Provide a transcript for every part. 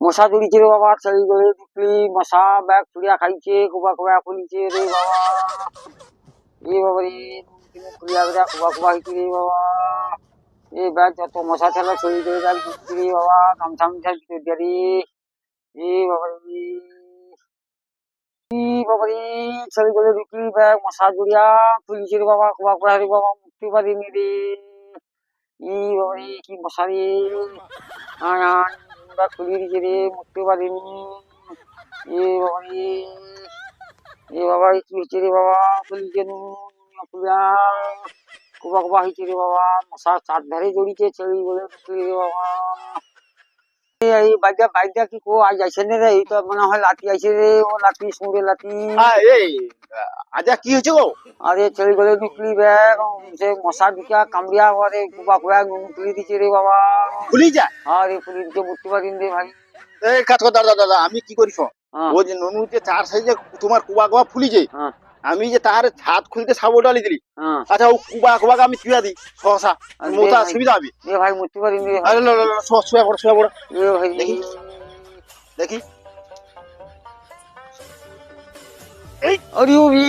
মশা দৌড়িছে রে বাবা, ছেড়ে গেলে দেখলি মশা ব্যাগ ফুলিয়া খাইছে, কুবা কুবা ফুলিছে রে বাবা। এ বাবা রে, ফুলিয়া বেড়া কুবা কুবা হয়েছে রে বাবা। এই ব্যাগ যত মশা ছিল ছড়ি করে ব্যাগ ঢুকছে রে বাবা, গামছা মিছা ভিতর দিয়ে রে। এ বাবা রে, বাবা রে, ছেড়ে গেলে দেখলি ব্যাগ মশা জড়িয়া ফুলিছে রে বাবা, কুবা কুবা রে বাবা, মুক্তি পারিনি রে। ই বাবা রে, কি মশা রে, ব্যাগ ফুলিয়ে দিছে রে, মুক্তি পারিনি। এ বাবা রে, এ বাবা কি হয়েছে রে বাবা, ফুলিছে ফুলিয়া কুবা কুবা হয়েছে রে বাবা, মশা চারধারে জড়িছে, ছেড়ে বলে ঢুকলি রে বাবা। এই বাইকটা বাইকটা কি কো আজ আইছে রে, এই তো মনে হয় লাঠি আইছে রে, ও লাঠি সঙ্গে লাঠি। এই আজা কি হয়েছে গো? আরে ছেড়ে গেলে ঢুকলি ব্যাগ, সে মশা ঢুকিয়া কামড়িয়া করে কুবা কুবা তুলে দিচ্ছে রে বাবা। খুলি যায়? আরে পুলি দিতে বুঝতে পারিনি রে ভাই। এই কাজ কর দাদা দাদা, আমি কি করি শোন, হ্যাঁ ও যে ননুতে চার সাইজে তোমার কুবা কুবা ফুলিছে, হ্যাঁ আমি যে তার ছাদ খুলতে সাবল ডালি দিলি, হ্যাঁ। আচ্ছা ও কুবা কুবা আমি তুইয়া দিই সহসা মোটা সুবিধা হবে। এ ভাই বুঝতে পারিনি রে ভাই। আরে শুয়া পড়ো শুয়া পড়ো, এ ভাই দেখি দেখি। এই আরে ওরে,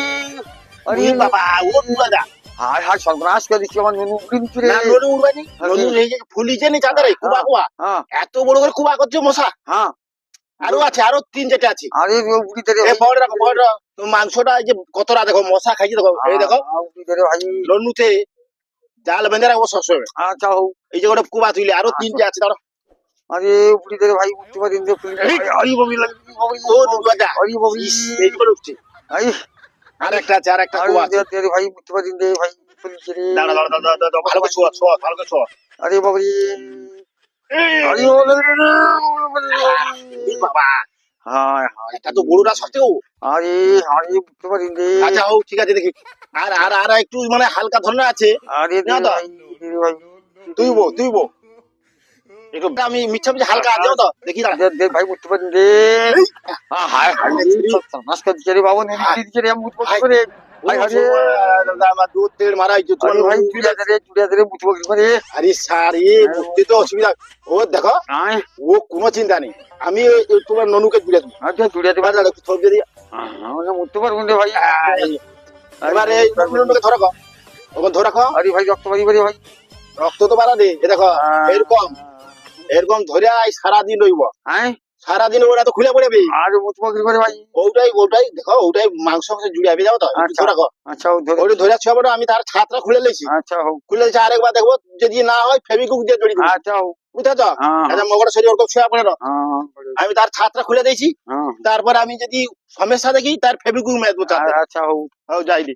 আরে ওই বাবা ও পুরা যা। হায় হায় সর্বনাশ করে দিচ্ছি আমার নুনু উড়ে দিচ্ছি রে। না ননু উড়বানি, ননু এই যে ফুলিছে নি চাঁদারে কুবা কুবা, হ্যাঁ এত বড় করে কুবা করছে মশা। হ্যাঁ। আরো আছে, আরো তিন চারটে আছে। আরে উড়িতে রে এ বড় রাখো বড় রাখো। মাংসটা এই যে কতটা দেখো মশা খাইছে, দেখো এই দেখো উড়িতে রে ভাই। লন্নুতে জাল বেঁধে রাখবো সবসময়। আচ্ছা হোক। এই যে গোটা কুবা তুইলে আরো তিনটে আছে দাঁড়ো। আরে উড়িতে রে ভাই, বুঝতে পারিনি রে ফুলি। হরি বমি লাগে ও দুয়াটা আরে ববি, এই করে উঠছে। আই আর একটা আছে, আর একটা আরে কুবা আছে। রে ভাই, বুঝতে পারিনি রে ভাই, ফুলিছে রে। দাঁড়া দাঁড়া দাঁড়া দাঁড়া, ভালো করে শোয়া শোয়া, ভালো করে শোয়া। আরে বাবরি, আরে এই বাবা হায় হায়। এটা তো বড়টা সত্যি গো। আরে আরে বুঝতে পারিনি রে। আচ্ছা হোক ঠিক আছে দেখি। আর আর আর একটু মানে হালকা ধরনের আছে। আরে না তো ভাই, ভাই তুই বো একটু আমি মিচ্ছা মিচ্ছা হালকা আছে তো দেখি দাঁড়া। দে ভাই, বুঝতে পারিনি রে। হায় হায়, সর্বনাশ করে দিচ্ছে রে বাবা, নুনু দিচ্ছে রে, মুখ বন্ধ করে। হায় হায় রে। আমার দুধ তেল মারা হয়েছে তোমার। আরে ভাই জুড়িয়া দে রে, মুখ বন্ধ করে। আরে সারি বুঝতে তো অসুবিধা। ও দেখো আয় ও কোনো চিন্তা নেই, আমি তোমার ননুকে জুড়ে দেবো। আচ্ছা জুড়িয়া দে ভাই। সব যদি আমাকে বুঝতে পারবো রে ভাই। এবার এই ননুকে ধরে রাখো, ওখানে ধরে রাখো। আরে ভাই রক্ত বাড়ি বাড়ি ভাই। রক্ত তো বাড়া দে, এ দেখো এরকম এরকম ধরে সারাদিন রইব, আয় সারাদিন ওরা তো খুলে পড়বে। আর মুখ বন্ধ করে ভাই। ওটাই দেখো, ওটাই মাংস জুড়ে হবে, যাও তো একটু ধরে রাখো। আচ্ছা ধরে। ওটা ধরে ছোয়া পড়ো, আমি তার ছাদটা খুলে লেছি, আচ্ছা হোক। খুলে লেছি। আরেকবার দেখবো যদি না হয় ফেবিকুক দিয়ে জড়ি দেবো, আচ্ছা হোক। বুঝতে তো। হ্যাঁ আচ্ছা মগটা শরীর ওরকম ছোয়া পড়ে না, হ্যাঁ আমি তার ছাদটা খুলে দিয়েছি। হ্যাঁ। তারপর আমি যদি সমস্যা দেখি তার ফেবিকুক মেরে দেবো ছাদে। আচ্ছা হোক। যাইনি।